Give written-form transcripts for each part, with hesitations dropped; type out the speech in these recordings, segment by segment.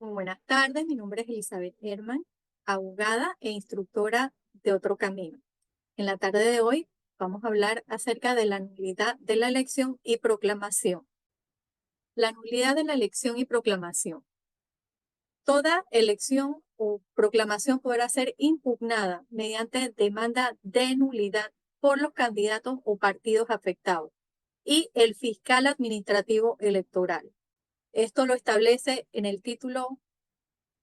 Muy buenas tardes, mi nombre es Elizabeth Herman, abogada e instructora de Otro Camino. En la tarde de hoy vamos a hablar acerca de la nulidad de la elección y proclamación. La nulidad de la elección y proclamación. Toda elección o proclamación podrá ser impugnada mediante demanda de nulidad por los candidatos o partidos afectados y el fiscal administrativo electoral. Esto lo establece en el título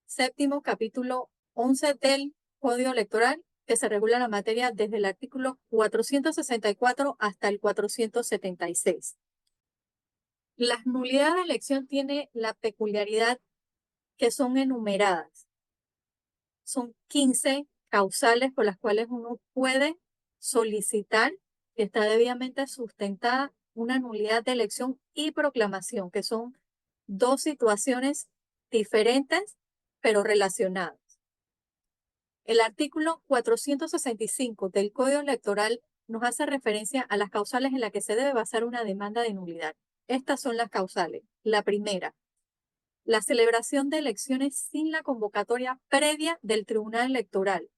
séptimo, capítulo 11 del Código Electoral, que se regula la materia desde el artículo 464 hasta el 476. La nulidad de elección tiene la peculiaridad que son enumeradas. Son 15 causales por las cuales uno puede solicitar, que está debidamente sustentada, una nulidad de elección y proclamación, que son dos situaciones diferentes pero relacionadas. El artículo 465 del Código Electoral nos hace referencia a las causales en las que se debe basar una demanda de nulidad. Estas son las causales. La primera, la celebración de elecciones sin la convocatoria previa del Tribunal Electoral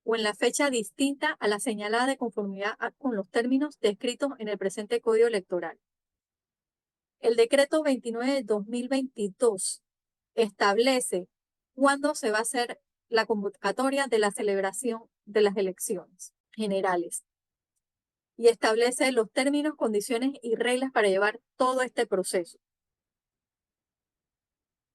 o en la fecha distinta a la señalada de conformidad con los términos descritos en el presente Código Electoral. El decreto 29 de 2022 establece cuándo se va a hacer la convocatoria de la celebración de las elecciones generales y establece los términos, condiciones y reglas para llevar todo este proceso.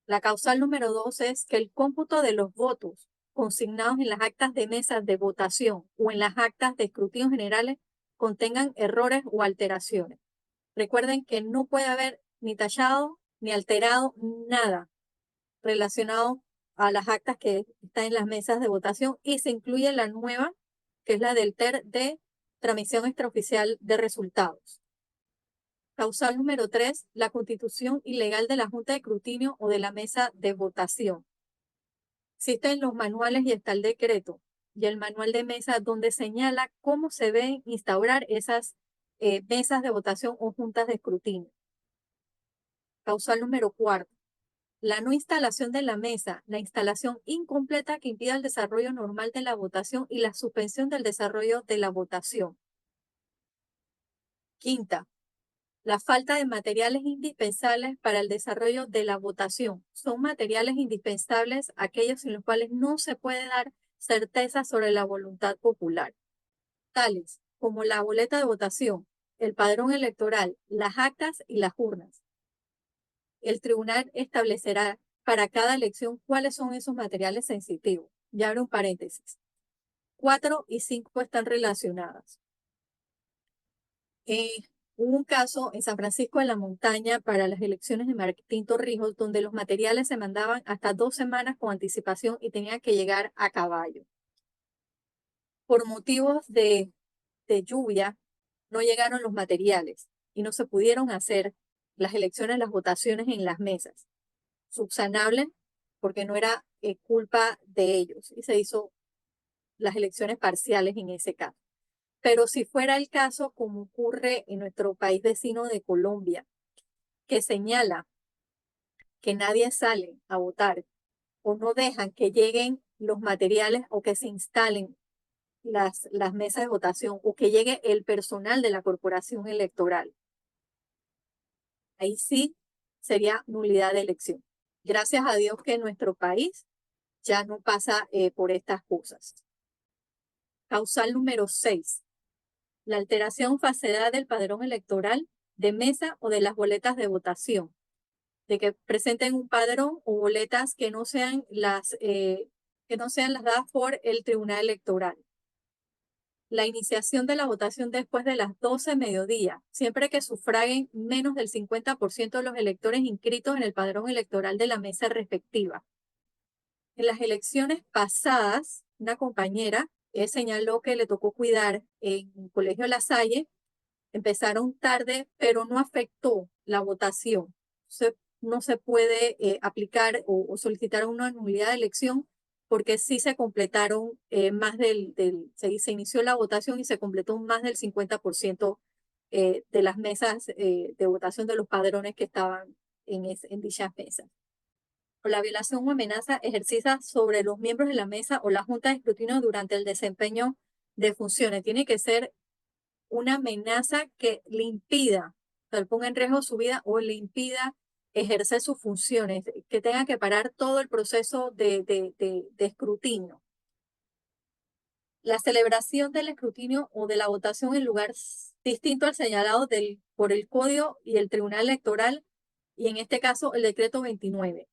La causal número 2 es que el cómputo de los votos consignados en las actas de mesas de votación o en las actas de escrutinio generales contengan errores o alteraciones. Recuerden que no puede haber ni tachado ni alterado nada relacionado a las actas que están en las mesas de votación y se incluye la nueva, que es la del TER de transmisión extraoficial de resultados. Causal número 3, la constitución ilegal de la Junta de Escrutinio o de la mesa de votación. Existen los manuales y está el decreto y el manual de mesa donde señala cómo se deben instaurar esas mesas de votación o juntas de escrutinio. Causal número 4, la no instalación de la mesa, la instalación incompleta que impida el desarrollo normal de la votación y la suspensión del desarrollo de la votación. Quinta, la falta de materiales indispensables para el desarrollo de la votación. Son materiales indispensables aquellos sin los cuales no se puede dar certeza sobre la voluntad popular, tales como la boleta de votación, el padrón electoral, las actas y las urnas. El tribunal establecerá para cada elección cuáles son esos materiales sensitivos. Ya abro un paréntesis. 4 y 5 están relacionadas. Hubo un caso en San Francisco de la Montaña para las elecciones de Martín Torrijos, donde los materiales se mandaban hasta 2 semanas con anticipación y tenían que llegar a caballo. Por motivos de lluvia, no llegaron los materiales y no se pudieron hacer las elecciones, las votaciones en las mesas. Subsanable porque no era culpa de ellos y se hizo las elecciones parciales en ese caso. Pero si fuera el caso, como ocurre en nuestro país vecino de Colombia, que señala que nadie sale a votar o no dejan que lleguen los materiales o que se instalen las mesas de votación o que llegue el personal de la corporación electoral. Ahí sí sería nulidad de elección. Gracias a Dios que en nuestro país ya no pasa por estas cosas. Causal número 6, la alteración falsedad del padrón electoral de mesa o de las boletas de votación, de que presenten un padrón o boletas que no sean las dadas por el Tribunal Electoral. La iniciación de la votación después de las 12 mediodía, siempre que sufraguen menos del 50% de los electores inscritos en el padrón electoral de la mesa respectiva. En las elecciones pasadas, una compañera señaló que le tocó cuidar en el Colegio La Salle. Empezaron tarde, pero no afectó la votación. No se puede aplicar o solicitar una nulidad de elección porque sí se completaron se inició la votación y se completó más del 50% de las mesas de votación de los padrones que estaban en dichas mesas. o la violación o amenaza ejercida sobre los miembros de la mesa o la junta de escrutinio durante el desempeño de funciones. Tiene que ser una amenaza que le impida, o sea, le ponga en riesgo su vida o le impida ejercer sus funciones, que tenga que parar todo el proceso de escrutinio. La celebración del escrutinio o de la votación en lugar distinto al señalado por el Código y el Tribunal Electoral, y en este caso el decreto 29.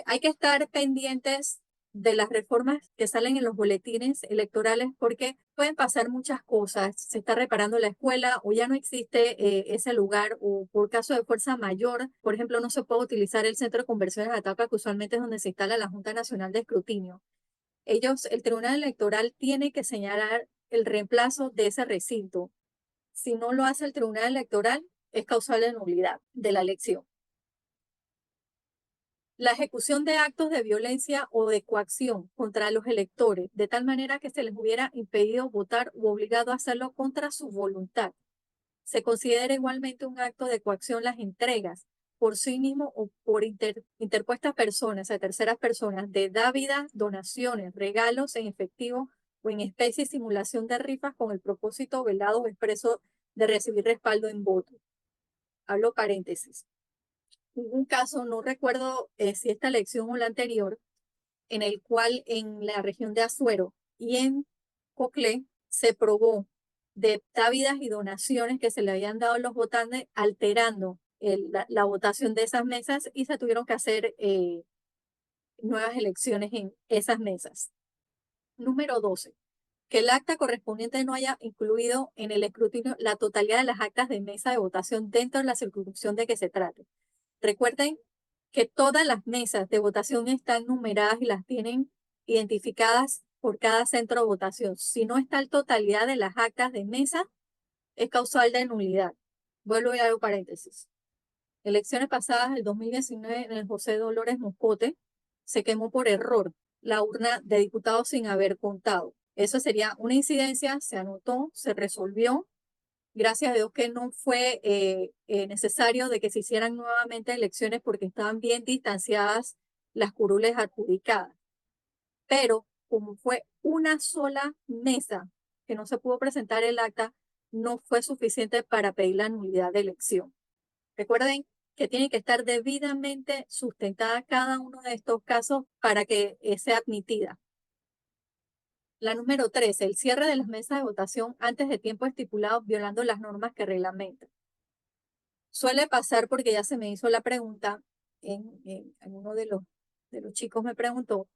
Hay que estar pendientes de las reformas que salen en los boletines electorales porque pueden pasar muchas cosas. Se está reparando la escuela o ya no existe ese lugar, o por caso de fuerza mayor, por ejemplo, no se puede utilizar el centro de conversiones de Atapa, que usualmente es donde se instala la Junta Nacional de Escrutinio. El Tribunal Electoral tiene que señalar el reemplazo de ese recinto. Si no lo hace el Tribunal Electoral, es causal de nulidad de la elección. La ejecución de actos de violencia o de coacción contra los electores, de tal manera que se les hubiera impedido votar u obligado a hacerlo contra su voluntad. Se considera igualmente un acto de coacción las entregas por sí mismo o por interpuestas personas, a terceras personas, de dávidas, donaciones, regalos en efectivo o en especie y simulación de rifas con el propósito velado o expreso de recibir respaldo en voto. Hablo paréntesis. Hubo un caso, no recuerdo si esta elección o la anterior, en el cual en la región de Azuero y en Coclé se probó de dávidas y donaciones que se le habían dado a los votantes, alterando la votación de esas mesas, y se tuvieron que hacer nuevas elecciones en esas mesas. Número 12. Que el acta correspondiente no haya incluido en el escrutinio la totalidad de las actas de mesa de votación dentro de la circunscripción de que se trate. Recuerden que todas las mesas de votación están numeradas y las tienen identificadas por cada centro de votación. Si no está la totalidad de las actas de mesa, es causal de nulidad. Vuelvo y hago paréntesis. Elecciones pasadas, el 2019, en el José Dolores Moscote, se quemó por error la urna de diputados sin haber contado. Eso sería una incidencia, se anotó, se resolvió. Gracias a Dios que no fue necesario de que se hicieran nuevamente elecciones porque estaban bien distanciadas las curules adjudicadas. Pero como fue una sola mesa que no se pudo presentar el acta, no fue suficiente para pedir la nulidad de elección. Recuerden que tiene que estar debidamente sustentada cada uno de estos casos para que sea admitida. La número 13, el cierre de las mesas de votación antes de tiempo estipulado, violando las normas que reglamentan. Suele pasar, porque ya se me hizo la pregunta, en uno de los chicos me preguntó,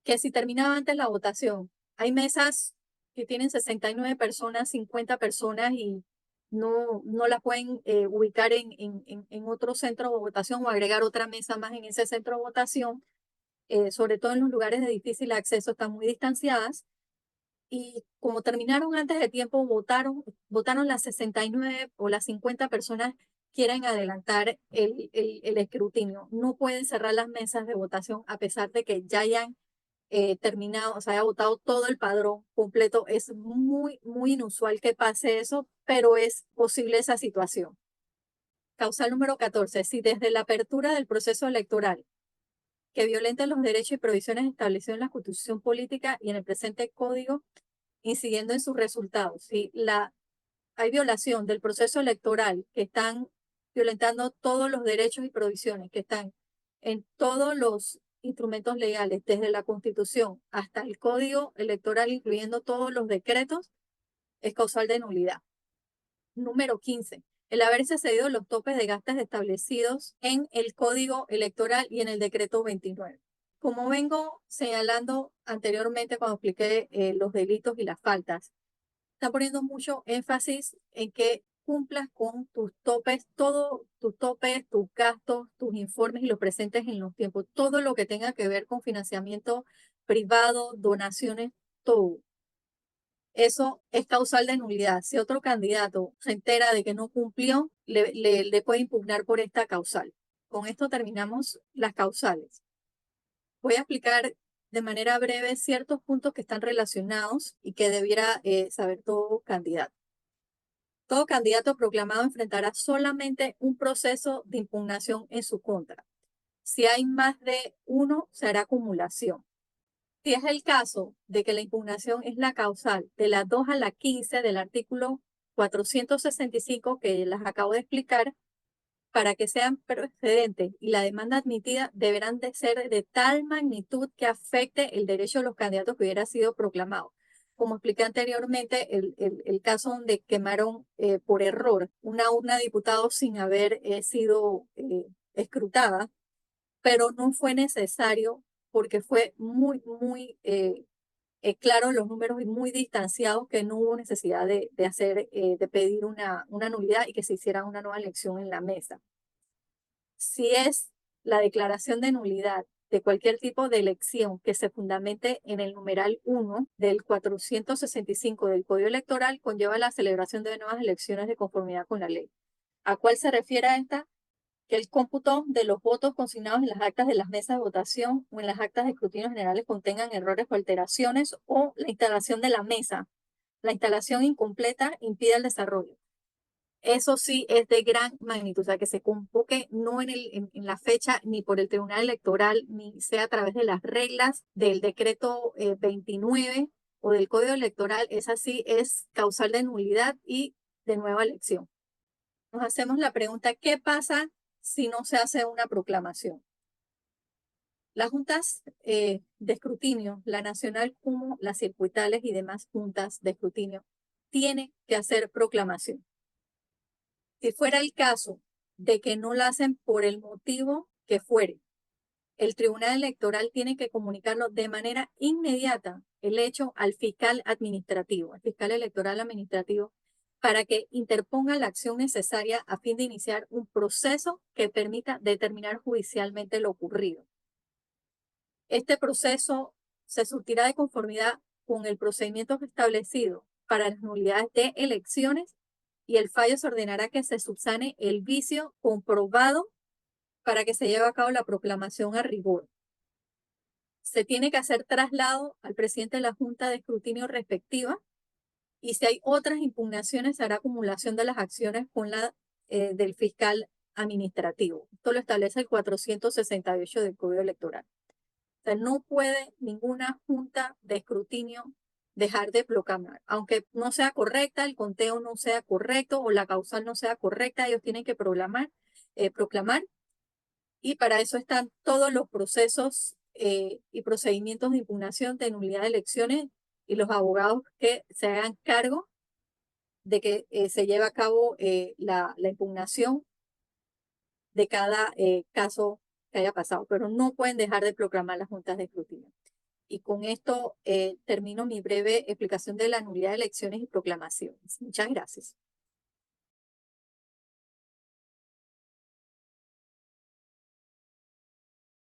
que si terminaba antes la votación. Hay mesas que tienen 69 personas, 50 personas y no las pueden ubicar en otro centro de votación o agregar otra mesa más en ese centro de votación, sobre todo en los lugares de difícil acceso, están muy distanciadas. Y como terminaron antes de tiempo, votaron las 69 o las 50 personas quieren adelantar el escrutinio. No pueden cerrar las mesas de votación a pesar de que ya hayan terminado, o sea, haya votado todo el padrón completo. Es muy, muy inusual que pase eso, pero es posible esa situación. Causal número 14. Si desde la apertura del proceso electoral que violenta los derechos y provisiones establecidos en la Constitución Política y en el presente Código, incidiendo en sus resultados, si hay violación del proceso electoral, que están violentando todos los derechos y provisiones que están en todos los instrumentos legales, desde la Constitución hasta el Código Electoral, incluyendo todos los decretos, es causal de nulidad. Número 15. El haberse excedido los topes de gastos establecidos en el Código Electoral y en el Decreto 29. Como vengo señalando anteriormente cuando expliqué los delitos y las faltas, está poniendo mucho énfasis en que cumplas con tus topes, todos tus topes, tus gastos, tus informes y los presentes en los tiempos, todo lo que tenga que ver con financiamiento privado, donaciones, todo. Eso es causal de nulidad. Si otro candidato se entera de que no cumplió, le puede impugnar por esta causal. Con esto terminamos las causales. Voy a explicar de manera breve ciertos puntos que están relacionados y que debiera saber todo candidato. Todo candidato proclamado enfrentará solamente un proceso de impugnación en su contra. Si hay más de uno, se hará acumulación. Si es el caso de que la impugnación es la causal de la 2 a la 15 del artículo 465 que las acabo de explicar, para que sean procedentes y la demanda admitida deberán de ser de tal magnitud que afecte el derecho de los candidatos que hubiera sido proclamado. Como expliqué anteriormente, el caso donde quemaron por error una urna de diputados sin haber sido escrutada, pero no fue necesario porque fue muy claro los números y muy distanciados que no hubo necesidad de pedir una nulidad y que se hiciera una nueva elección en la mesa. Si es la declaración de nulidad de cualquier tipo de elección que se fundamente en el numeral 1 del 465 del Código Electoral, conlleva la celebración de nuevas elecciones de conformidad con la ley. ¿A cuál se refiere a esta? Que el cómputo de los votos consignados en las actas de las mesas de votación o en las actas de escrutinio generales contengan errores o alteraciones, o la instalación de la mesa. La instalación incompleta impide el desarrollo. Eso sí es de gran magnitud, o sea, que se convoque no en la fecha ni por el Tribunal Electoral, ni sea a través de las reglas del decreto 29 o del Código Electoral. Esa sí es causal de nulidad y de nueva elección. Nos hacemos la pregunta, ¿qué pasa si no se hace una proclamación? Las juntas de escrutinio, la nacional como las circuitales y demás juntas de escrutinio, tienen que hacer proclamación. Si fuera el caso de que no la hacen por el motivo que fuere, el Tribunal Electoral tiene que comunicarlo de manera inmediata el hecho al fiscal administrativo, al fiscal electoral administrativo, para que interponga la acción necesaria a fin de iniciar un proceso que permita determinar judicialmente lo ocurrido. Este proceso se surtirá de conformidad con el procedimiento establecido para las nulidades de elecciones, y el fallo se ordenará que se subsane el vicio comprobado para que se lleve a cabo la proclamación a rigor. Se tiene que hacer traslado al presidente de la Junta de Escrutinio respectiva, y si hay otras impugnaciones se hará acumulación de las acciones con la del fiscal administrativo. Esto lo establece el 468 del Código Electoral. O sea, no puede ninguna junta de escrutinio dejar de proclamar. Aunque no sea correcta, el conteo no sea correcto o la causal no sea correcta, ellos tienen que proclamar, y para eso están todos los procesos y procedimientos de impugnación de nulidad de elecciones, y los abogados que se hagan cargo de que se lleve a cabo la impugnación de cada caso que haya pasado, pero no pueden dejar de proclamar las juntas de escrutinio. Y con esto termino mi breve explicación de la nulidad de elecciones y proclamaciones. Muchas gracias.